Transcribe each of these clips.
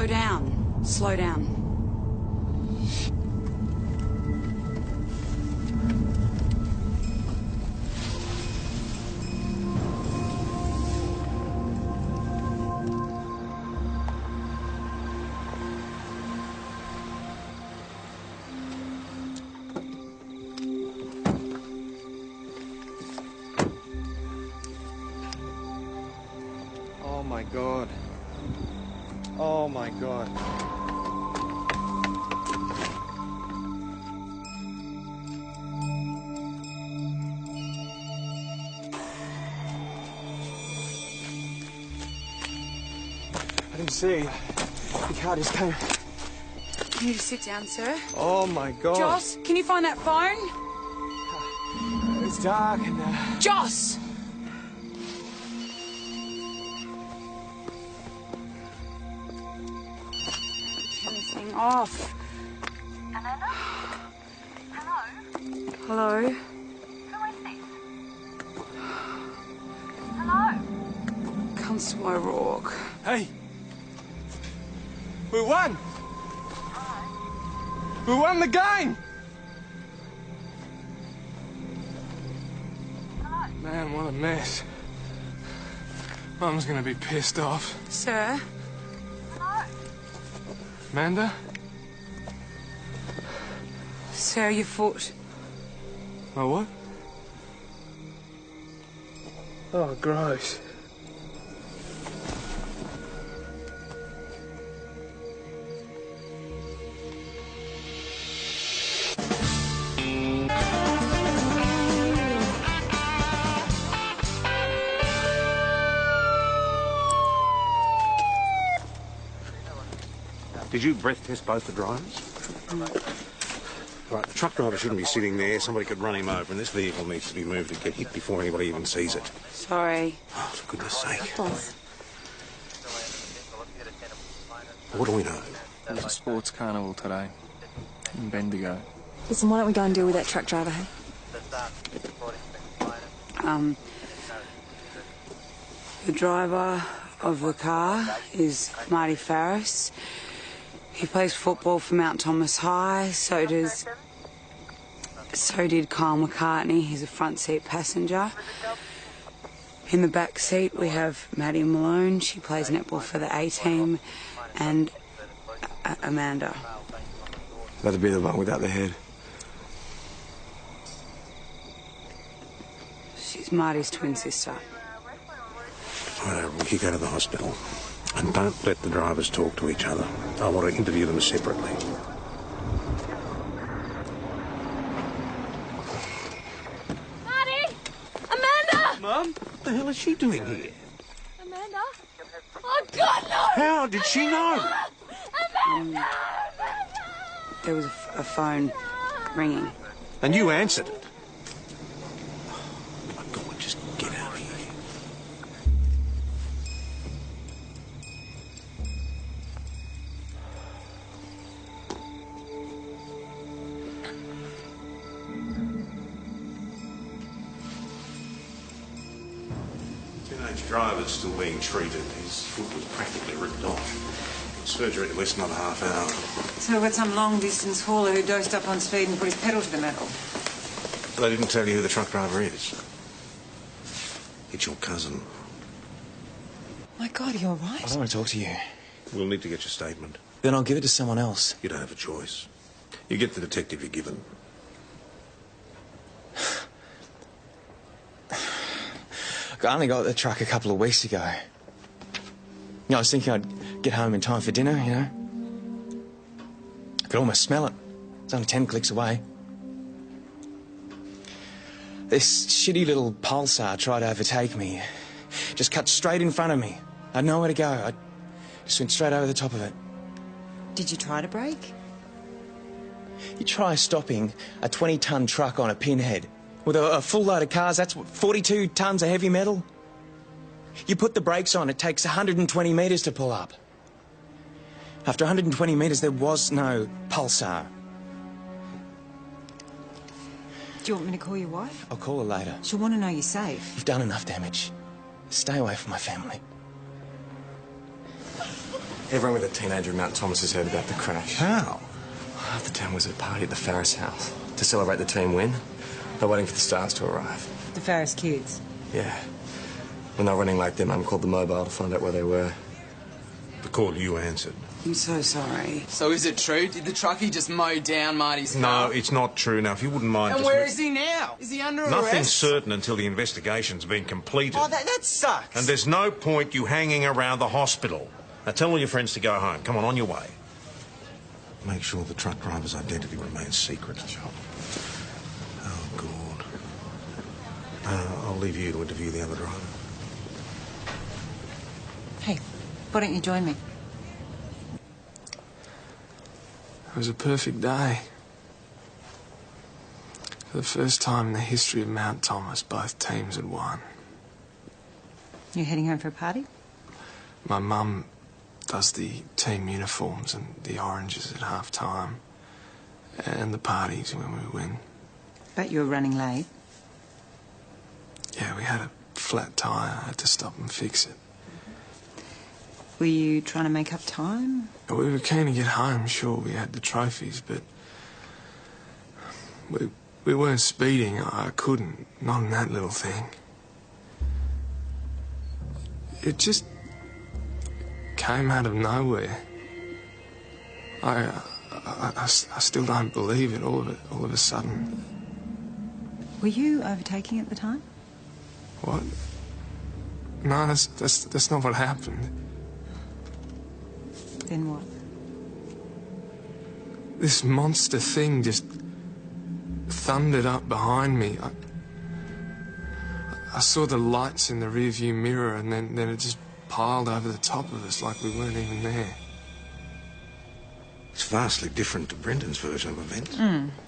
slow down. Slow down. Oh my God. Oh my God. I didn't see. The car just came. You need to sit down, sir. Oh my God. Joss, can you find that phone? It's dark and Joss! Turn this thing off. Amanda? Hello? Hello? Who is this? Hello? Constable O'Rourke. Hey! We won! We won the game! Man, what a mess. Mum's gonna be pissed off. Sir? Amanda? Sir, your foot. Oh, what? Oh, gross. Did you breath test both the drivers? Right, the truck driver shouldn't be sitting there. Somebody could run him over, and this vehicle needs to be moved and get hit before anybody even sees it. Sorry. Oh, for goodness sake. Boss. What do we know? There's a sports carnival today in Bendigo. Listen, why don't we go and deal with that truck driver, hey? The driver of the car is Marty Farris. He plays football for Mount Thomas High. So did Kyle McCartney. He's a front seat passenger. In the back seat we have Maddie Malone. She plays netball for the A team, and Amanda. That'd be the one without the head. She's Marty's twin sister. We could go to the hospital. And don't let the drivers talk to each other. I want to interview them separately. Marty! Amanda! Mum? What the hell is she doing here? Amanda? Oh, God, no! How did she know? Amanda! There was a phone ringing. And you answered it. Oh, my God, just get out of here. Teenage driver's still being treated. His foot was practically ripped off. Surgery in less than a half hour. So we've got some long-distance hauler who dosed up on speed and put his pedal to the metal. They didn't tell you who the truck driver is. It's your cousin. My God, are you all right? I don't want to talk to you. We'll need to get your statement. Then I'll give it to someone else. You don't have a choice. You get the detective you're given. I only got the truck a couple of weeks ago. I was thinking I'd get home in time for dinner, you know. I could almost smell it. It's only 10 clicks away. This shitty little Pulsar tried to overtake me. Just cut straight in front of me. I had nowhere to go. I just went straight over the top of it. Did you try to brake? You try stopping a 20-ton truck on a pinhead with a full load of cars. That's what, 42 tons of heavy metal? You put the brakes on, it takes 120 metres to pull up. After 120 metres, there was no Pulsar. Do you want me to call your wife? I'll call her later. She'll want to know you're safe. You've done enough damage. Stay away from my family. Everyone with a teenager in Mount Thomas has heard about the crash. How? Half the town was at a party at the Farris house to celebrate the team win. They're waiting for the stars to arrive. The Farris kids. Yeah. When they were running late, their mum called the mobile to find out where they were. The call you answered. I'm so sorry. So is it true? Did the truckie just mow down Marty's car? No, it's not true. Now, if you wouldn't mind... And where is he now? Is he under arrest? Nothing's certain until the investigation's been completed. Oh, that sucks. And there's no point you hanging around the hospital. Now, tell all your friends to go home. Come on your way. Make sure the truck driver's identity remains secret. Sure. Oh, God. I'll leave you to interview the other driver. Hey, why don't you join me? It was a perfect day. For the first time in the history of Mount Thomas, both teams had won. You heading home for a party? My mum does the team uniforms and the oranges at half-time. And the parties when we win. But you were running late. Yeah, we had a flat tyre. I had to stop and fix it. Were you trying to make up time? We were keen to get home, sure. We had the trophies, but... We weren't speeding. I couldn't. Not in that little thing. It just... came out of nowhere. I still don't believe it, all of a sudden. Were you overtaking at the time? What? No, that's not what happened. Then what? This monster thing just thundered up behind me. I saw the lights in the rearview mirror, and then it just piled over the top of us like we weren't even there. It's vastly different to Brendan's version of events.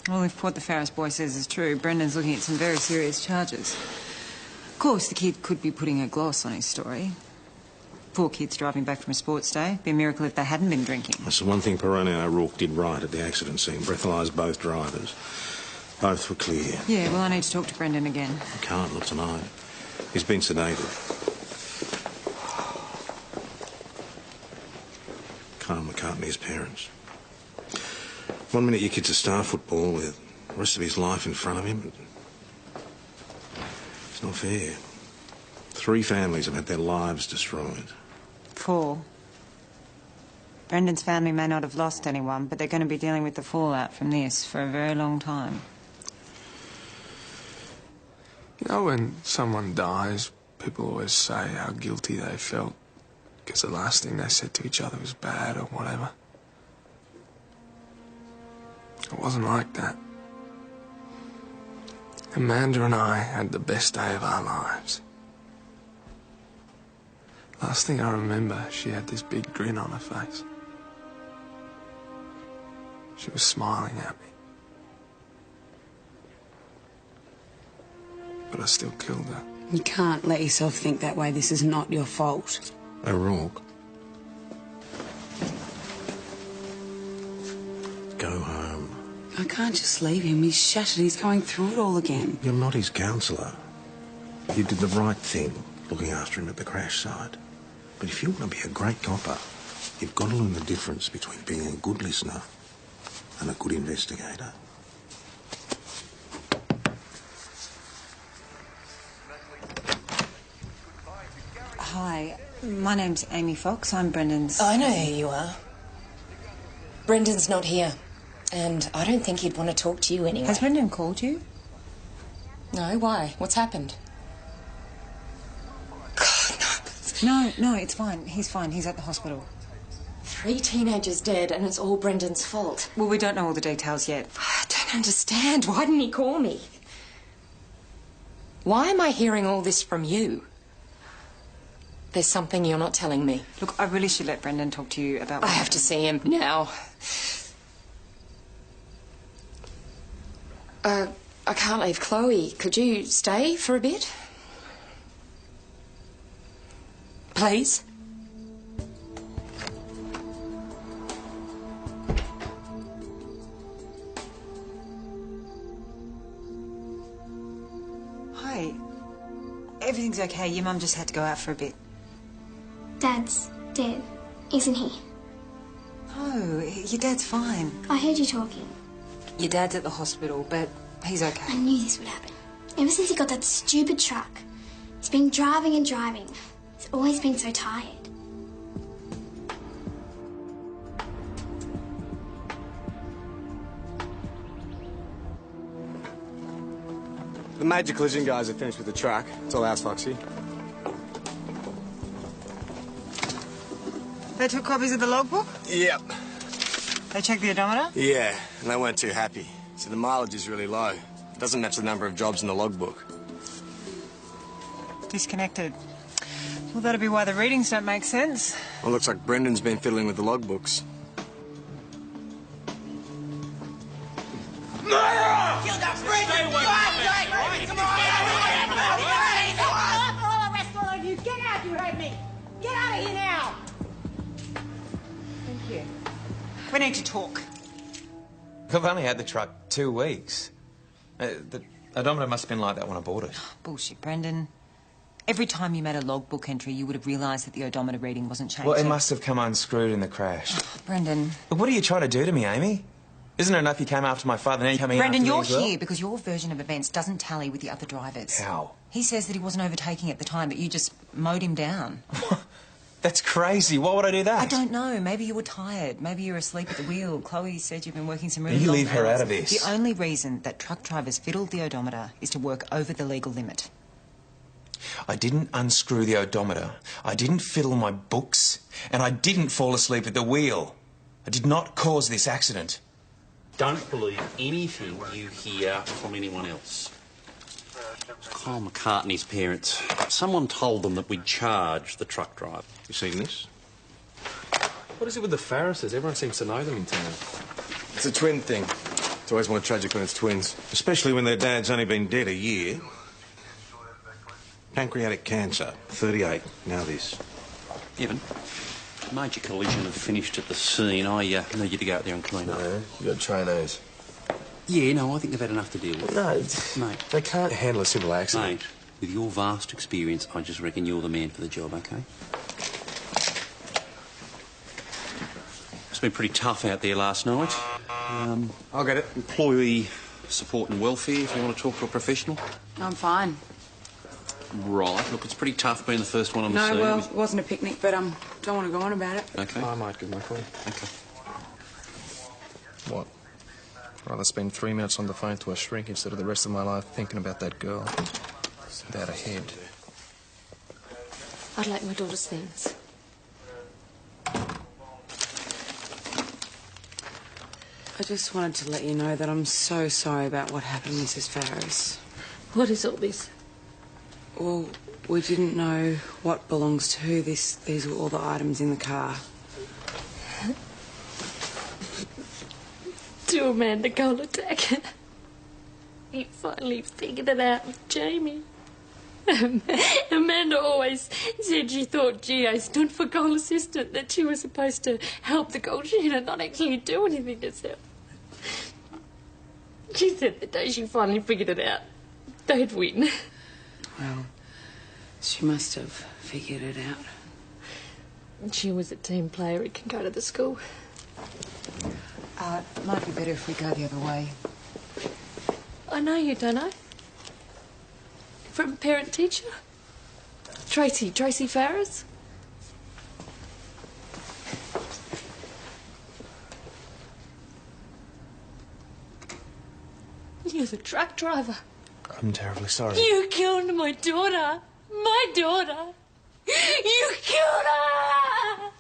Well, if what the Farris boy says is true, Brendan's looking at some very serious charges. Of course, the kid could be putting a gloss on his story. Poor kids driving back from a sports day. Be a miracle if they hadn't been drinking. That's the one thing Peroni O'Rourke did right at the accident scene. Breathalyzed both drivers. Both were clear. Yeah, well, I need to talk to Brendan again. You can't, not tonight. He's been sedated. Carl McCartney's parents. 1 minute your kid's a star football with the rest of his life in front of him. It's not fair. 3 families have had their lives destroyed. 4. Brendan's family may not have lost anyone, but they're going to be dealing with the fallout from this for a very long time. You know, when someone dies, people always say how guilty they felt because the last thing they said to each other was bad or whatever. It wasn't like that. Amanda and I had the best day of our lives. Last thing I remember, she had this big grin on her face. She was smiling at me. But I still killed her. You can't let yourself think that way. This is not your fault. O'Rourke. Go home. I can't just leave him. He's shattered. He's going through it all again. You're not his counsellor. You did the right thing, looking after him at the crash site. But if you want to be a great copper, you've got to learn the difference between being a good listener and a good investigator. Hi, my name's Amy Fox. I'm Brendan's... I know who you are. Brendan's not here. And I don't think he'd want to talk to you anyway. Has Brendan called you? No, why? What's happened? God, No, it's fine. He's fine. He's at the hospital. 3 teenagers dead and it's all Brendan's fault. Well, we don't know all the details yet. I don't understand. Why didn't he call me? Why am I hearing all this from you? There's something you're not telling me. Look, I really should let Brendan talk to you about... I have to see him now. I can't leave Chloe. Could you stay for a bit? Please? Hi. Everything's okay. Your mum just had to go out for a bit. Dad's dead, isn't he? No, your dad's fine. I heard you talking. Your dad's at the hospital, but he's okay. I knew this would happen. Ever since he got that stupid truck, he's been driving and driving. He's always been so tired. The major collision guys are finished with the truck. It's all ours, Foxy. They took copies of the logbook? Yep. They checked the odometer? Yeah, and they weren't too happy. So the mileage is really low. It doesn't match the number of jobs in the logbook. Disconnected. Well, that'll be why the readings don't make sense. Well, looks like Brendan's been fiddling with the logbooks. We need to talk. I've only had the truck 2 weeks. The odometer must have been like that when I bought it. Bullshit, Brendan. Every time you made a logbook entry, you would have realised that the odometer reading wasn't changing. Well, it must have come unscrewed in the crash. Brendan. But what are you trying to do to me, Amy? Isn't it enough you came after my father, now you're coming Brendan, after me you're as well? here because your version of events doesn't tally with the other drivers. How? He says that he wasn't overtaking at the time, but you just mowed him down. That's crazy. Why would I do that? I don't know. Maybe you were tired. Maybe you were asleep at the wheel. Chloe said you've been working some really You long leave her hours. out of this. The only reason that truck drivers fiddled the odometer is to work over the legal limit. I didn't unscrew the odometer. I didn't fiddle my books. And I didn't fall asleep at the wheel. I did not cause this accident. Don't believe anything you hear from anyone else. Kyle McCartney's parents, someone told them that we'd charge the truck driver. You seen this? What is it with the Farrises? Everyone seems to know them in town. It's a twin thing. It's always more tragic when it's twins. Especially when their dad's only been dead a year. Pancreatic cancer, 38. Now this. Evan, major collision have finished at the scene. I need you to go out there and clean up. No, you got trainees. Yeah, no, I think they've had enough to deal with. No, mate. They can't handle a simple accident. Mate, with your vast experience, I just reckon you're the man for the job, OK? It's been pretty tough out there last night. I'll get it. Employee support and welfare, if you want to talk to a professional. I'm fine. Right. Look, it's pretty tough being the first one on the No, scene. well, it wasn't a picnic, but don't want to go on about it. OK. I might give my call. OK. What? Rather spend 3 minutes on the phone to a shrink instead of the rest of my life thinking about that girl. That ahead. I'd like my daughter's things. I just wanted to let you know that I'm so sorry about what happened, Mrs. Farris. What is all this? Well, we didn't know what belongs to who. These were all the items in the car. To Amanda Golotek. You finally figured it out with Jamie. Amanda always said she thought GA stood for goal assistant, that she was supposed to help the goal sheet and not actually do anything herself. She said the day she finally figured it out, they'd win. Well, she must have figured it out. She was a team player who can go to the school. It might be better if we go the other way. I know you, don't I? From parent-teacher? Tracy Farris? You're the truck driver. I'm terribly sorry. You killed my daughter. My daughter. You killed her!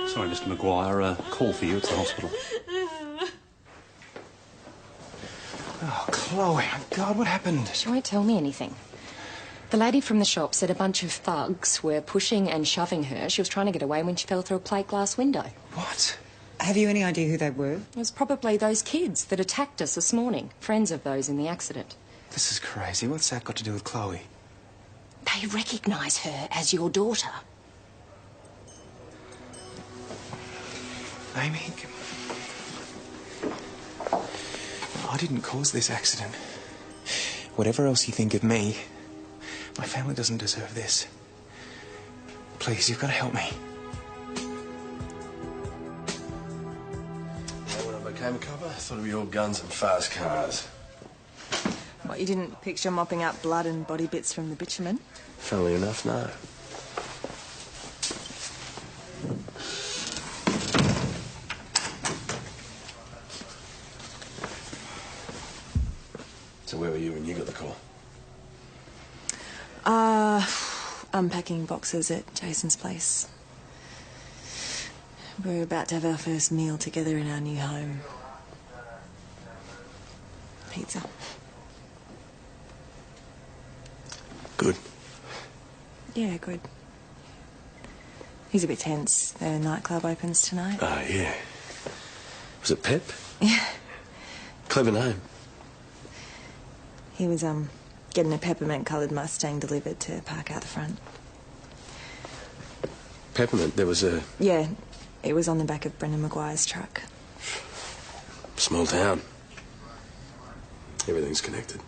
Sorry, Mr. Maguire. A call for you at the hospital. Oh, Chloe, oh God, what happened? She won't tell me anything. The lady from the shop said a bunch of thugs were pushing and shoving her. She was trying to get away when she fell through a plate glass window. What? Have you any idea who they were? It was probably those kids that attacked us this morning, friends of those in the accident. This is crazy. What's that got to do with Chloe? They recognise her as your daughter. Amy, I didn't cause this accident. Whatever else you think of me, my family doesn't deserve this. Please, you've got to help me. Ham copper? Thought it'd be all guns and fast cars. What, you didn't picture mopping up blood and body bits from the bitumen? Funnily enough, no. So where were you when you got the call? Unpacking boxes at Jason's place. We're about to have our first meal together in our new home. Pizza. Good. Yeah, good. He's a bit tense. Their nightclub opens tonight. Ah, yeah. Was it Pep? Yeah. Clever name. He was, getting a peppermint-coloured Mustang delivered to park out the front. Peppermint, there was a... Yeah, it was on the back of Brendan Maguire's truck. Small town. Everything's connected.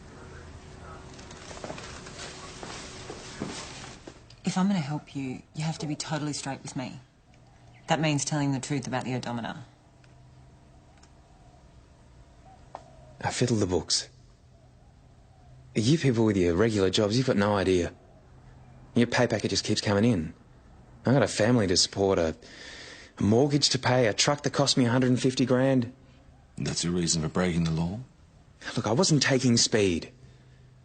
If I'm going to help you, you have to be totally straight with me. That means telling the truth about the odometer. I fiddle the books. You people with your regular jobs, you've got no idea. Your pay packet just keeps coming in. I've got a family to support, a mortgage to pay, a truck that cost me 150 grand. That's a reason for breaking the law? Look, I wasn't taking speed.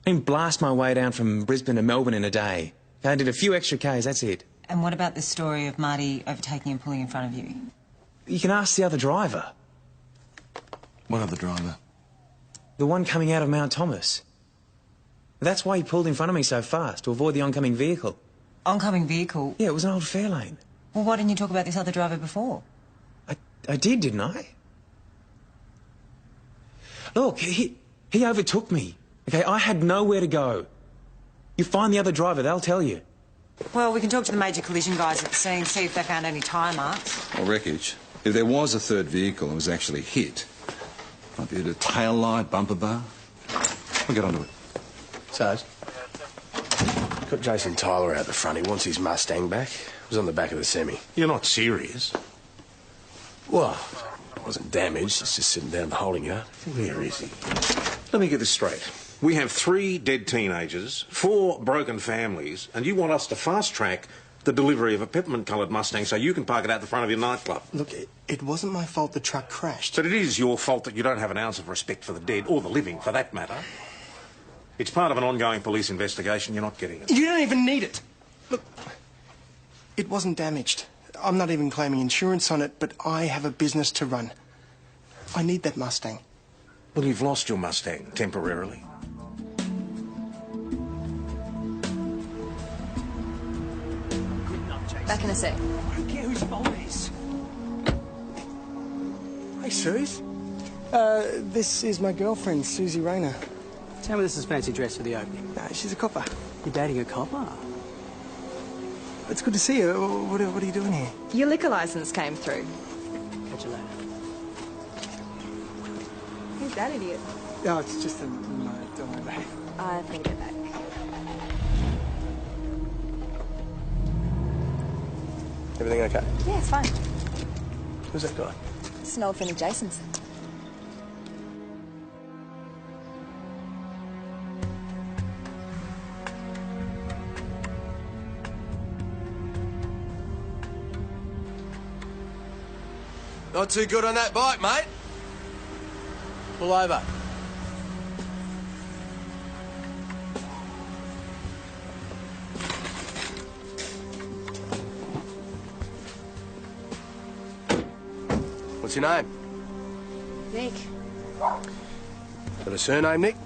I didn't blast my way down from Brisbane to Melbourne in a day. I did a few extra Ks, that's it. And what about the story of Marty overtaking and pulling in front of you? You can ask the other driver. What other driver? The one coming out of Mount Thomas. That's why he pulled in front of me so fast, to avoid the oncoming vehicle. Oncoming vehicle? Yeah, it was an old Fairlane. Well, why didn't you talk about this other driver before? I did, didn't I? Look, he overtook me. Okay, I had nowhere to go. You find the other driver, they'll tell you. Well, we can talk to the major collision guys at the scene, see if they found any tyre marks. Or wreckage. If there was a third vehicle and was actually hit, might be a tail light, bumper bar. We'll get onto it. Sarge, got Jason Tyler out the front. He wants his Mustang back. It was on the back of the semi. You're not serious. Well, it wasn't damaged. It's just sitting down in the holding yard. Where is he? Let me get this straight. We have 3 dead teenagers, 4 broken families, and you want us to fast-track the delivery of a peppermint-coloured Mustang so you can park it out the front of your nightclub. Look, it wasn't my fault the truck crashed. But it is your fault that you don't have an ounce of respect for the dead, or the living, for that matter. It's part of an ongoing police investigation. You're not getting it. You don't even need it. Look, it wasn't damaged. I'm not even claiming insurance on it, but I have a business to run. I need that Mustang. Well, you've lost your Mustang temporarily. Back in a sec. I don't care whose fault it is. Hey, Suze. This is my girlfriend, Susie Rayner. Tell me this is fancy dress for the opening. No, she's a copper. You're dating a copper? It's good to see you. What are you doing here? Your liquor licence came through. Catch you later. Who's that idiot? Oh, it's just a... No, don't worry about it. I think it back. Everything okay? Yeah, it's fine. Who's that guy? It's an old friend of Jason's. Not too good on that bike, mate. Pull over. What's your name? Nick. Got a surname, Nick?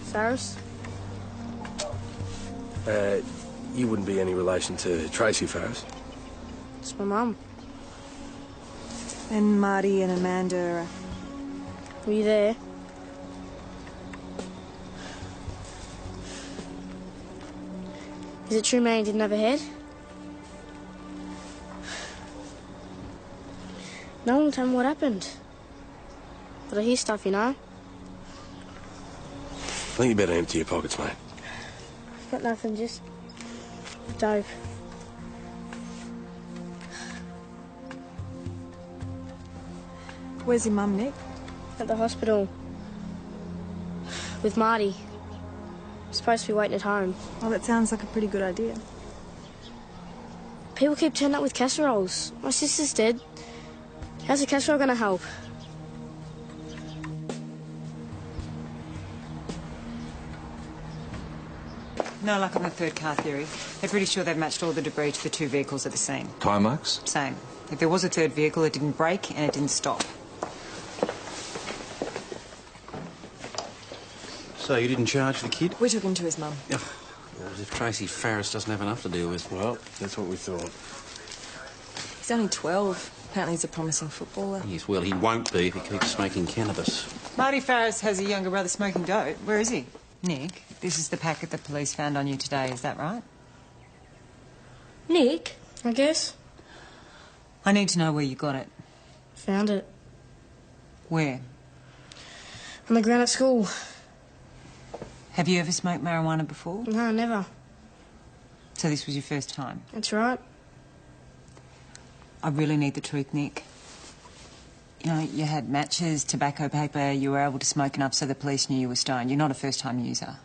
Cyrus. You wouldn't be any relation to Tracy Farris? It's my mum. And Marty and Amanda... Were you there? Is it true Manny didn't have a head? No one will tell me what happened. But I hear stuff, you know. I think you better empty your pockets, mate. Got nothing, just dope. Where's your mum, Nick? At the hospital. With Marty. I'm supposed to be waiting at home. Well, that sounds like a pretty good idea. People keep turning up with casseroles. My sister's dead. How's a casserole going to help? No luck on the third car theory. They're pretty sure they've matched all the debris to the two vehicles at the scene. Tyre marks? Same. If there was a third vehicle, it didn't brake and it didn't stop. So you didn't charge the kid? We took him to his mum. Well, as if Tracy Farris doesn't have enough to deal with. Well, that's what we thought. He's only 12. Apparently he's a promising footballer. Yes, well, he won't be if he keeps smoking cannabis. Marty Farris has a younger brother smoking dope. Where is he? Nick, this is the packet the police found on you today, is that right? Nick, I guess. I need to know where you got it. Found it. Where? On the ground at school. Have you ever smoked marijuana before? No, never. So this was your first time? That's right. I really need the truth, Nick. You know, you had matches, tobacco paper, you were able to smoke enough so the police knew you were stoned. You're not a first-time user.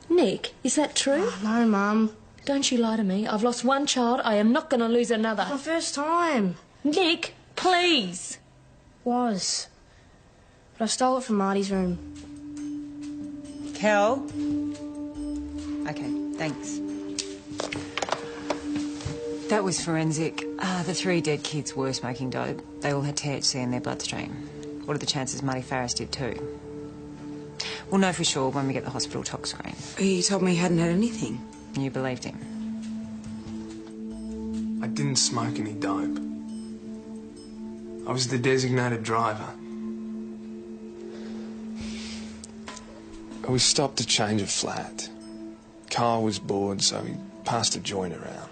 Nick, is that true? Oh, no, Mum. Don't you lie to me. I've lost one child. I am not going to lose another. My first time. Nick, please. Was. But I stole it from Marty's room. Kel? Okay, thanks. That was forensic. The 3 dead kids were smoking dope. They all had THC in their bloodstream. What are the chances Marty Farris did too? We'll know for sure when we get the hospital tox screen. He told me he hadn't had anything. And you believed him? I didn't smoke any dope. I was the designated driver. We stopped to change a flat. Carl was bored, so he passed a joint around.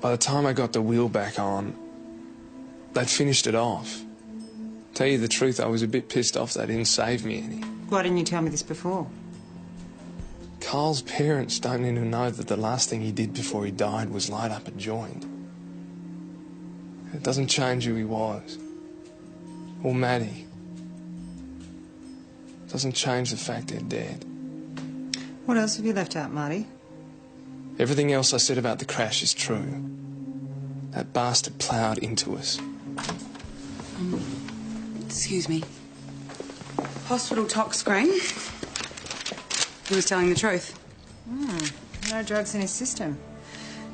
By the time I got the wheel back on, they'd finished it off. Tell you the truth, I was a bit pissed off they didn't save me any. Why didn't you tell me this before? Carl's parents don't even know that the last thing he did before he died was light up a joint. It doesn't change who he was. Or Maddie. It doesn't change the fact they're dead. What else have you left out, Marty? Everything else I said about the crash is true. That bastard ploughed into us. Excuse me. Hospital tox screen. He was telling the truth. No drugs in his system.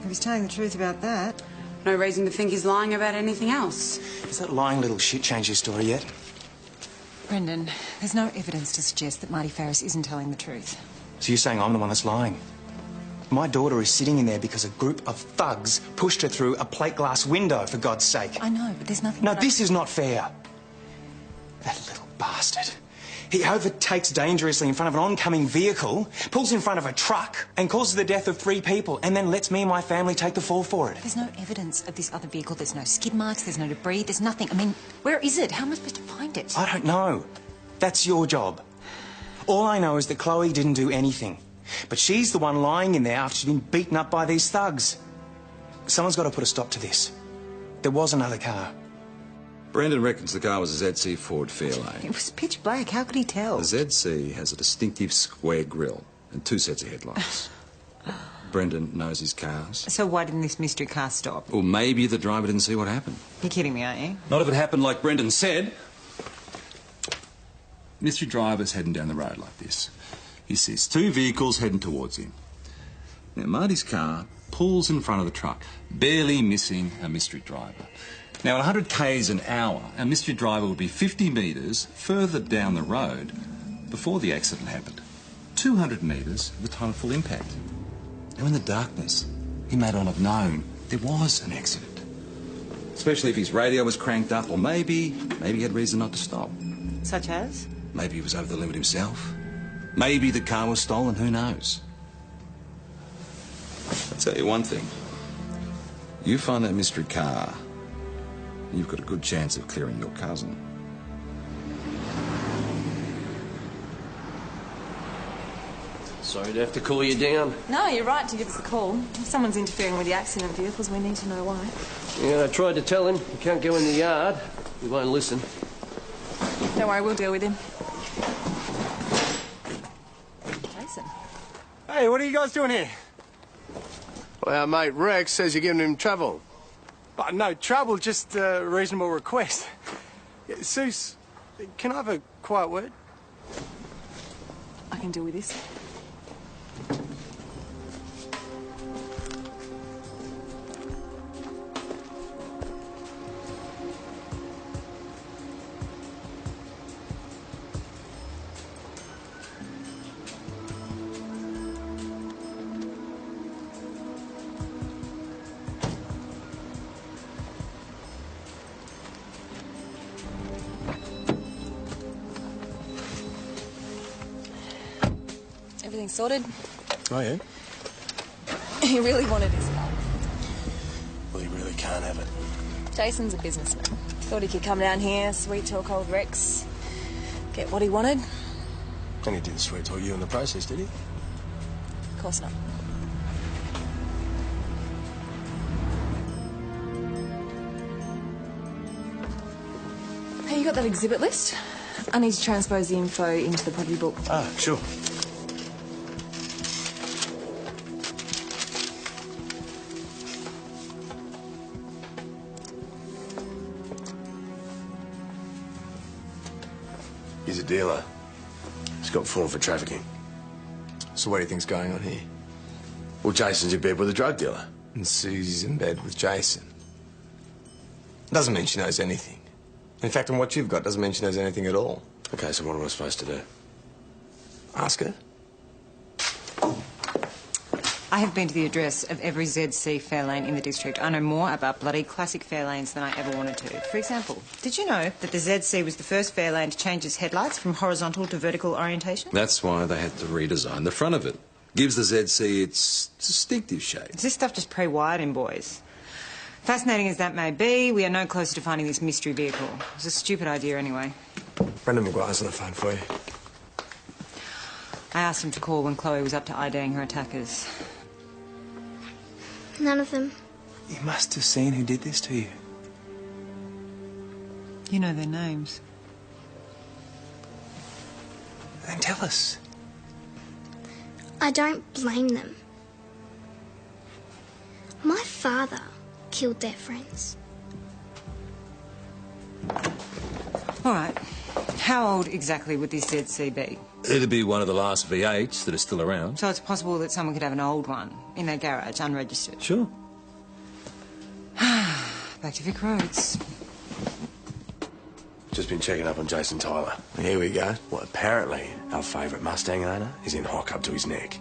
If he's telling the truth about that... No reason to think he's lying about anything else. Has that lying little shit changed your story yet? Brendan, there's no evidence to suggest that Marty Farris isn't telling the truth. So you're saying I'm the one that's lying? My daughter is sitting in there because a group of thugs pushed her through a plate glass window, for God's sake. I know, but there's nothing... No, this is not fair. That little bastard. He overtakes dangerously in front of an oncoming vehicle, pulls in front of a truck and causes the death of 3 people and then lets me and my family take the fall for it. There's no evidence of this other vehicle. There's no skid marks, there's no debris, there's nothing. I mean, where is it? How am I supposed to find it? I don't know. That's your job. All I know is that Chloe didn't do anything. But she's the one lying in there after she's been beaten up by these thugs. Someone's got to put a stop to this. There was another car. Brendan reckons the car was a ZC Ford Fairlane. It was pitch black. How could he tell? The ZC has a distinctive square grille and 2 sets of headlights. Brendan knows his cars. So why didn't this mystery car stop? Or maybe the driver didn't see what happened. You're kidding me, aren't you? Not if it happened like Brendan said. Mystery driver's heading down the road like this. He sees 2 vehicles heading towards him. Now, Marty's car pulls in front of the truck, barely missing a mystery driver. Now, at 100 k's an hour, a mystery driver would be 50 metres further down the road before the accident happened. 200 metres at the time of full impact. Now, in the darkness, he may not have known there was an accident. Especially if his radio was cranked up, or maybe he had reason not to stop. Such as? Maybe he was over the limit himself. Maybe the car was stolen, who knows? I'll tell you one thing. You find that mystery car, you've got a good chance of clearing your cousin. Sorry to have to call you down. No, you're right to give us a call. If someone's interfering with the accident vehicles, we need to know why. Yeah, I tried to tell him. You can't go in the yard. He won't listen. Don't worry, we'll deal with him. Jason. Hey, what are you guys doing here? Well, our mate Rex says you're giving him trouble. No trouble, just a reasonable request. Yeah, Seuss, can I have a quiet word? I can deal with this. Everything sorted? Oh, yeah? He really wanted his car. Well, he really can't have it. Jason's a businessman. Thought he could come down here, sweet talk old Rex, get what he wanted. And he didn't sweet talk you in the process, did he? Of course not. Hey, you got that exhibit list? I need to transpose the info into the property book. Ah, sure. He's a dealer. He's got form for trafficking. So what do you think's going on here? Well, Jason's in bed with a drug dealer. And Susie's in bed with Jason. Doesn't mean she knows anything. In fact, on what you've got, doesn't mean she knows anything at all. Okay, so what am I supposed to do? Ask her. I have been to the address of every ZC Fairlane in the district. I know more about bloody classic Fairlanes than I ever wanted to. For example, did you know that the ZC was the first Fairlane to change its headlights from horizontal to vertical orientation? That's why they had to redesign the front of it. Gives the ZC its distinctive shape. Is this stuff just pre-wired in, boys? Fascinating as that may be, we are no closer to finding this mystery vehicle. It was a stupid idea anyway. Brendan Maguire's on the phone for you. I asked him to call when Chloe was up to IDing her attackers. None of them. You must have seen who did this to you. You know their names. Then tell us. I don't blame them. My father killed their friends. All right. How old exactly would this ZC be? It'd be one of the last V8s that are still around. So it's possible that someone could have an old one in their garage, unregistered. Sure. Back to Vic Roads. Just been checking up on Jason Tyler. Here we go. Well, apparently our favourite Mustang owner is in hock up to his neck.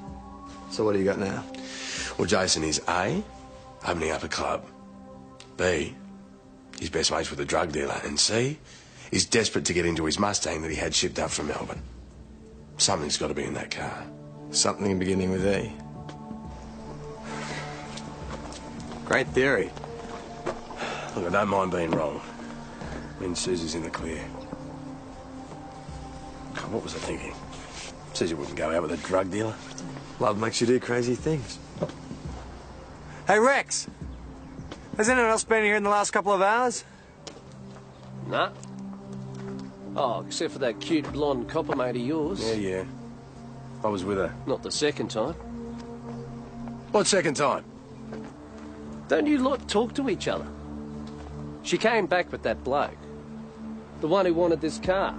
So what do you got now? Well, Jason is A, opening up a club. B, he's best mates with a drug dealer. And C, he's desperate to get into his Mustang that he had shipped up from Melbourne. Something's got to be in that car. Something beginning with E. Great theory. Look, I don't mind being wrong. I mean, Susie's in the clear. God, what was I thinking? Susie wouldn't go out with a drug dealer. Love makes you do crazy things. Hey, Rex! Has anyone else been here in the last couple of hours? Nah. Oh, except for that cute blonde copper mate of yours. Yeah. I was with her. Not the second time. What second time? Don't you lot talk to each other? She came back with that bloke. The one who wanted this car.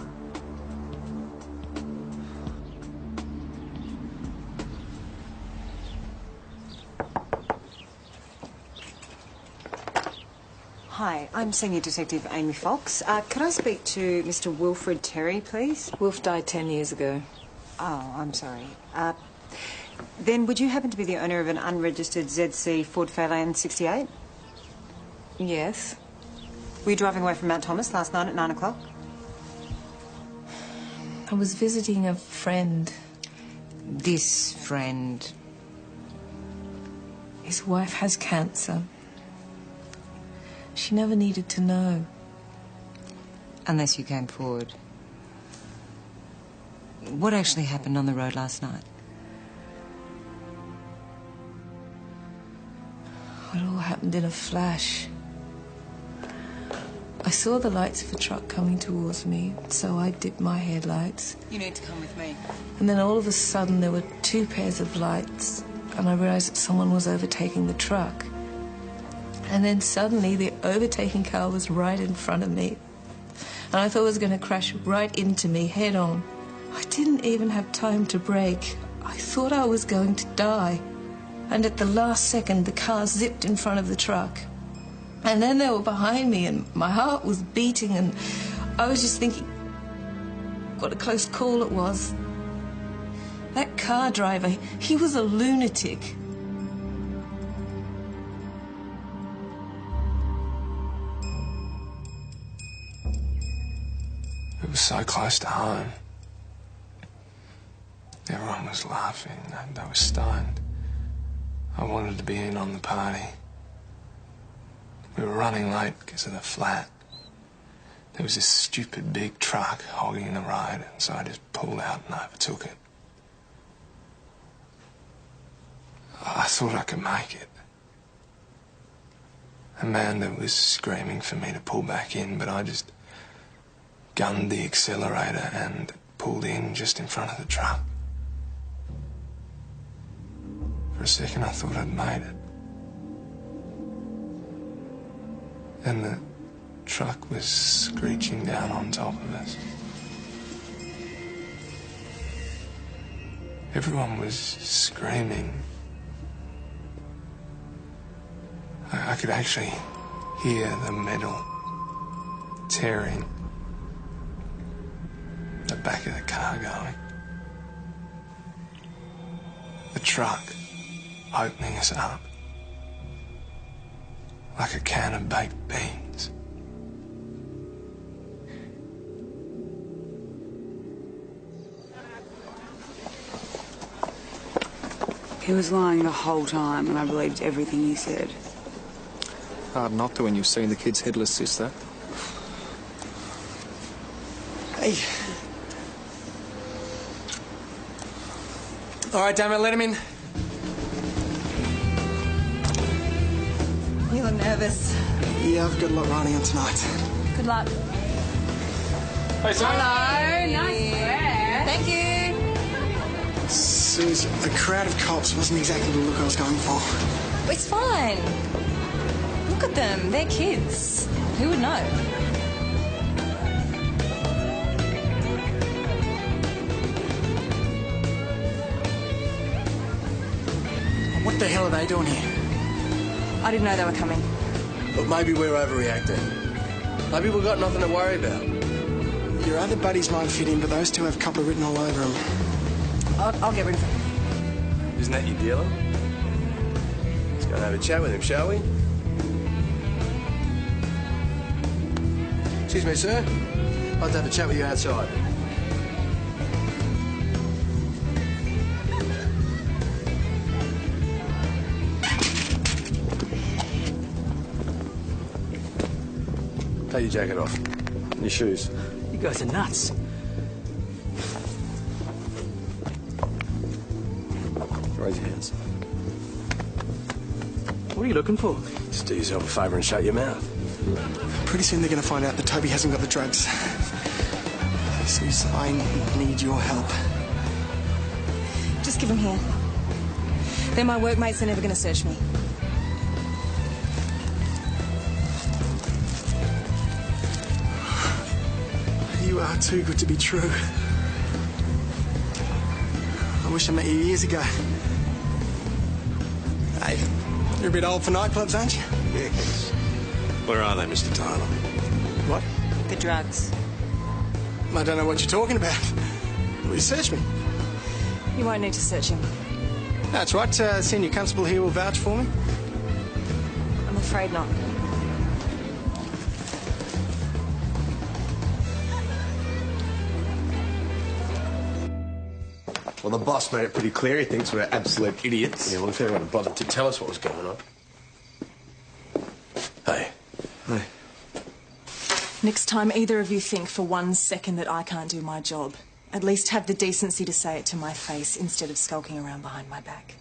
Hi, I'm Senior Detective Amy Fox. Could I speak to Mr. Wilfred Terry, please? Wilf died 10 years ago. Oh, I'm sorry. Then would you happen to be the owner of an unregistered ZC Ford Fairlane 68? Yes. Were you driving away from Mount Thomas last night at 9 o'clock? I was visiting a friend. This friend? His wife has cancer. She never needed to know. Unless you came forward. What actually happened on the road last night? It all happened in a flash. I I saw the lights of a truck coming towards me, so I dipped my headlights. You need to come with me. And then all of a sudden there were two pairs of lights, and I realised that someone was overtaking the truck. And then suddenly the overtaking car was right in front of me. And I thought it was going to crash right into me head on. I didn't even have time to brake. I thought I was going to die. And at the last second, the car zipped in front of the truck. And then they were behind me, and my heart was beating, and I was just thinking what a close call it was. That car driver, he was a lunatic. It was so close to home. Everyone was laughing. They were stoned. I wanted to be in on the party. We were running late because of the flat. There was this stupid big truck hogging the road, and so I just pulled out and overtook it. I thought I could make it. Amanda was screaming for me to pull back in, but I just gunned the accelerator and pulled in just in front of the truck. For a second I thought I'd made it. Then the truck was screeching down on top of us. Everyone was screaming. I could actually hear the metal tearing, the back of the car going. The truck opening us up like a can of baked beans. He was lying the whole time, and I believed everything he said. Hard not to when you've seen the kid's headless sister. Hey. All right, damn it, let him in. You look nervous. Yeah, I've got a lot riding on tonight. Good luck. Hey, Sam. Hello. Nice wear. Thank you. Suze, a crowd of cops wasn't exactly the look I was going for. It's fine. Look at them. They're kids. Who would know? What the hell are they doing here? I didn't know they were coming. But maybe we're overreacting. Maybe we've got nothing to worry about. Your other buddies might fit in, but those two have a couple written all over them. I'll get rid of them. Isn't that your dealer? Let's go and have a chat with him, shall we? Excuse me, sir. I'd like to have a chat with you outside. Take your jacket off. And your shoes. You guys are nuts. Raise your hands. What are you looking for? Just do yourself a favour and shut your mouth. Pretty soon they're going to find out that Toby hasn't got the drugs. Suze, I need your help. Just give them here. They're my workmates. They're never going to search me. You are too good to be true. I wish I met you years ago. Hey, you're a bit old for nightclubs, aren't you? Yeah, yes. Where are they, Mr. Tyler? What? The drugs. I don't know what you're talking about. Will you search me? You won't need to search him. That's right. Senior Constable here will vouch for me. I'm afraid not. Well, the boss made it pretty clear he thinks we're absolute idiots. Yeah, well, if anyone had bothered to tell us what was going on. Hey. Hey. Next time either of you think for 1 second that I can't do my job, at least have the decency to say it to my face instead of skulking around behind my back.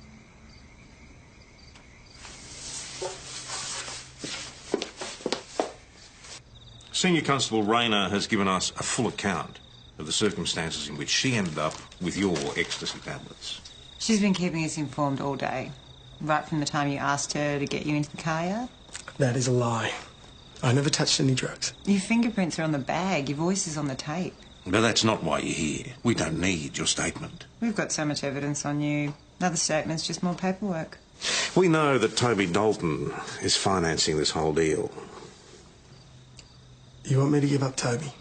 Senior Constable Rayner has given us a full account of the circumstances in which she ended up with your ecstasy tablets. She's been keeping us informed all day, right from the time you asked her to get you into the car yard. That is a lie. I never touched any drugs. Your fingerprints are on the bag, your voice is on the tape. But that's not why you're here. We don't need your statement. We've got so much evidence on you. Another statement's just more paperwork. We know that Toby Dalton is financing this whole deal. You want me to give up Toby?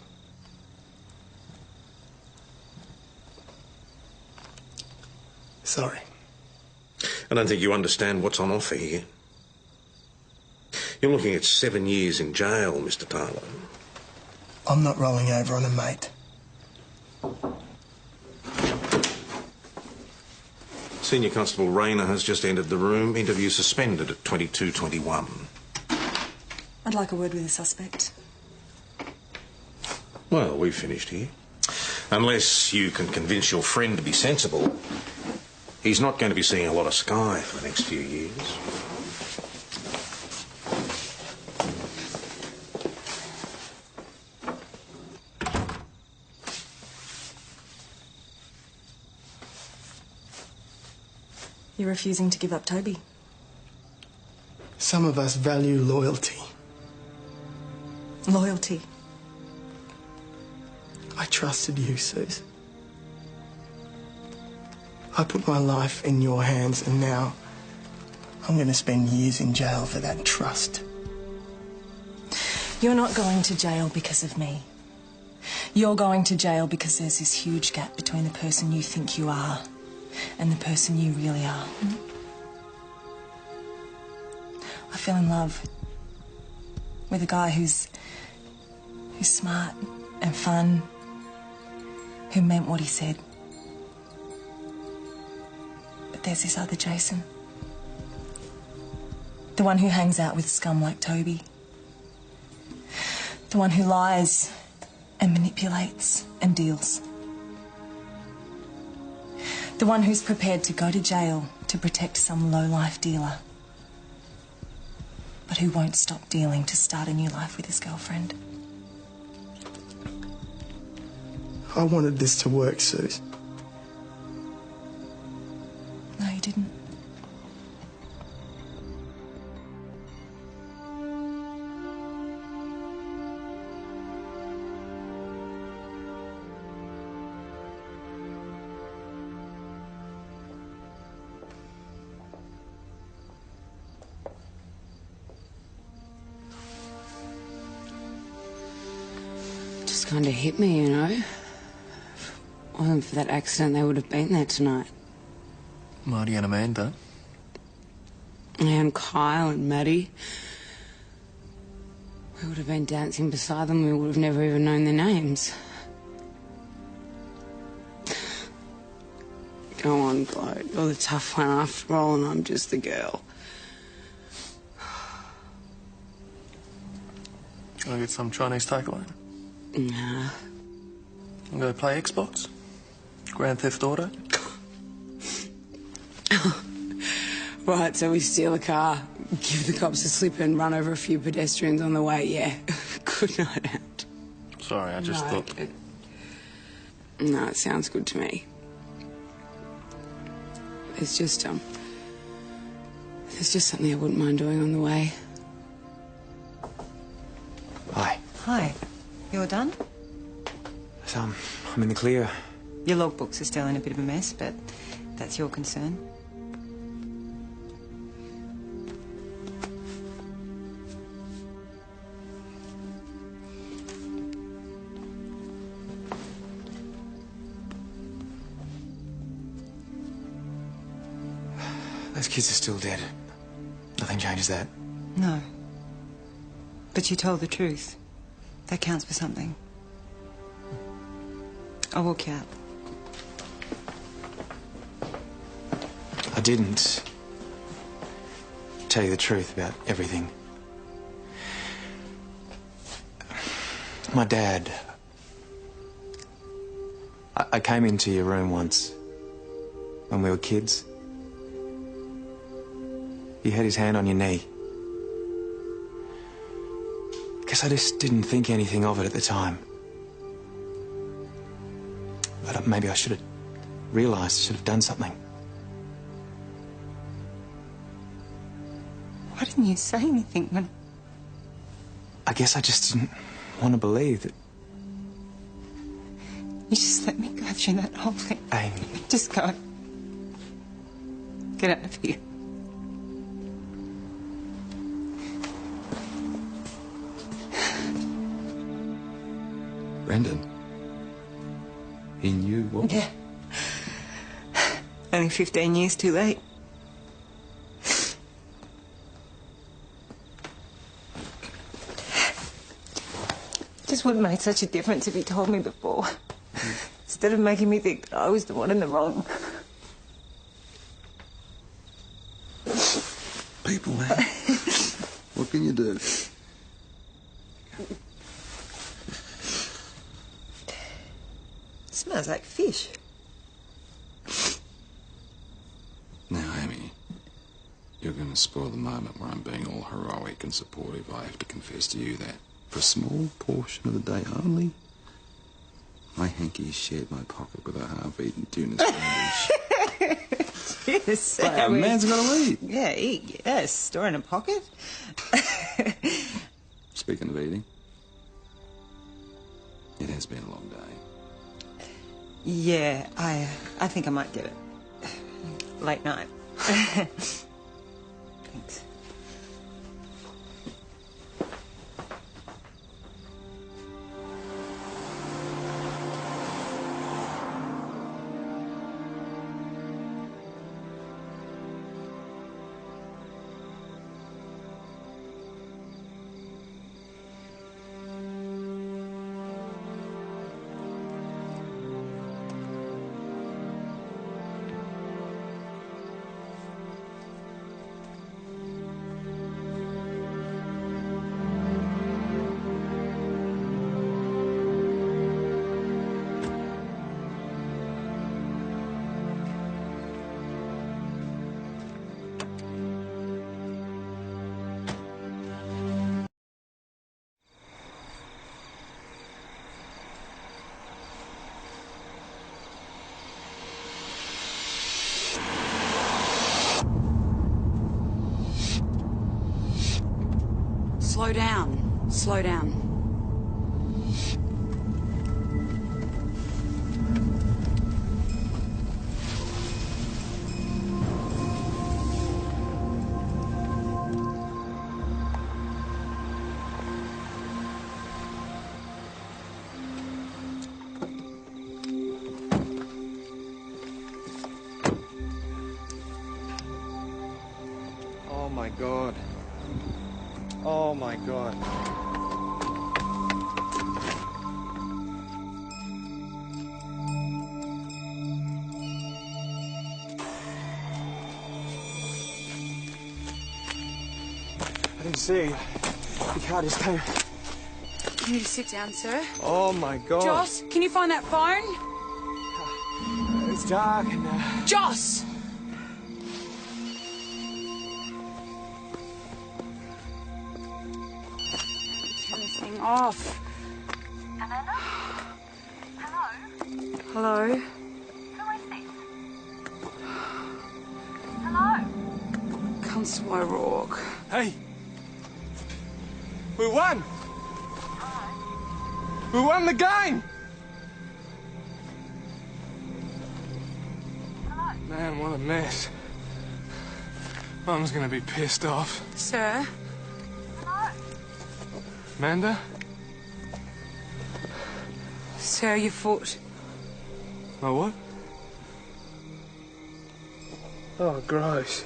Sorry. I don't think you understand what's on offer here. You're looking at 7 years in jail, Mr. Tyler. I'm not rolling over on a mate. Senior Constable Rayner has just entered the room. Interview suspended at 22:21. I'd like a word with the suspect. Well, we've finished here. Unless you can convince your friend to be sensible, he's not going to be seeing a lot of sky for the next few years. You're refusing to give up Toby. Some of us value loyalty. Loyalty. I trusted you, Suze. I put my life in your hands, and now I'm going to spend years in jail for that trust. You're not going to jail because of me. You're going to jail because there's this huge gap between the person you think you are and the person you really are. I fell in love with a guy who's smart and fun, who meant what he said. But there's this other Jason. The one who hangs out with scum like Toby. The one who lies and manipulates and deals. The one who's prepared to go to jail to protect some low-life dealer, but who won't stop dealing to start a new life with his girlfriend. I wanted this to work, Suze. No, you didn't. Just kind of hit me, you know. If it wasn't for that accident, they would have been there tonight. Marty and Amanda. And Kyle and Maddie. We would have been dancing beside them. We would have never even known their names. Go on, Glow. You're the tough one after all, and I'm just the girl. Can I get some Chinese takeaway? Nah. I'm going to play Xbox? Grand Theft Auto? Right, so we steal a car, give the cops a slip and run over a few pedestrians on the way, yeah. Good night out. Sorry, I just thought... No, it sounds good to me. There's just something I wouldn't mind doing on the way. Hi. Hi. You're done? I'm in the clear. Your logbooks are still in a bit of a mess, but that's your concern. Those kids are still dead. Nothing changes that. No. But you told the truth. That counts for something. I'll walk you out. I didn't tell you the truth about everything. My dad... I came into your room once when we were kids. He had his hand on your knee. guess I just didn't think anything of it at the time. But maybe I should have realised, should have done something. Why didn't you say anything when... I guess I just didn't want to believe that... You just let me go through that whole thing. Amy. Just go. Get out of here. Brendan? He knew what? Yeah. Only 15 years too late. Just wouldn't make such a difference if he told me before. Instead of making me think that I was the one in the wrong. People, man. What can you do? Smells like fish. Now, Amy, you're going to spoil the moment where I'm being all heroic and supportive. I have to confess to you that, for a small portion of the day only, my hanky shared my pocket with a half-eaten tuna sandwich. Tuna sandwich. A man's got to eat. Yeah, eat, yes. Store in a pocket. Speaking of eating, it has been a long day. Yeah, I think I might get it. Late night. Thanks. Slow down. Slow down. Oh my God. Oh my God. I didn't see you. The car just came. Can you just sit down, sir? Oh my God. Joss, can you find that phone? It's dark and... Joss! Turn this thing off. Amanda? Hello? Hello? Who is this? Hello? Constable O'Rourke. Hey! We won! We won the game! Man, what a mess. Mum's gonna be pissed off. Sir? Amanda? Sir, your foot. My what? Oh, gross.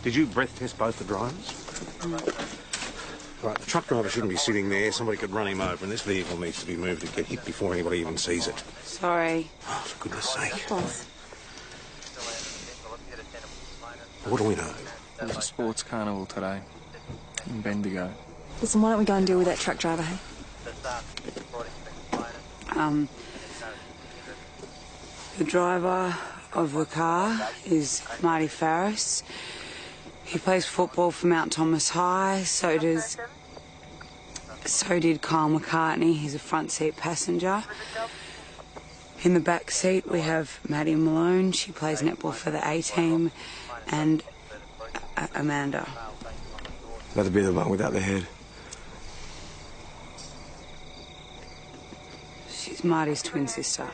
Did you breath test both the drivers? Right, the truck driver shouldn't be sitting there. Somebody could run him over, and this vehicle needs to be moved to get hit before anybody even sees it. Sorry. Oh, for goodness sake. Of course. What do we know? There's a sports carnival today in Bendigo. Listen, why don't we go and deal with that truck driver, hey? The driver of the car is Marty Farris. He plays football for Mount Thomas High. So did Kyle McCartney. He's a front seat passenger. In the back seat we have Maddie Malone. She plays netball for the A team, and Amanda. That'd be the one without the head. She's Marty's twin sister.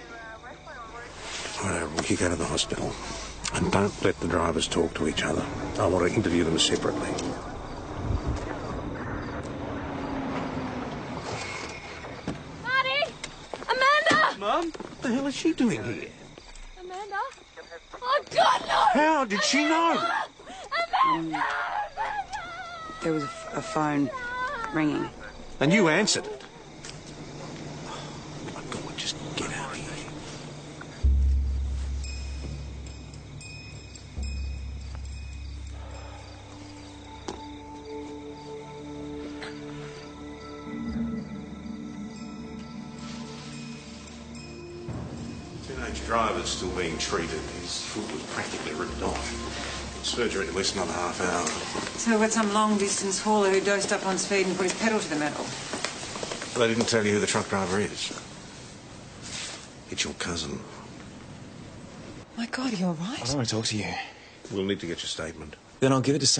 Right, you go to the hospital. And don't let the drivers talk to each other. I want to interview them separately. Marty! Amanda! Mum? What the hell is she doing here? Amanda? Oh, God, no! How did she know? Amanda! There was a phone ringing. And you answered it. Oh, my God, just get out of here. Teenage driver's still being treated. His foot was practically ripped off. Surgery in less than another half hour. So we've got some long-distance hauler who dosed up on speed and put his pedal to the metal. They didn't tell you who the truck driver is. It's your cousin. My God, are you all right? I don't want to talk to you. We'll need to get your statement. Then I'll give it to someone.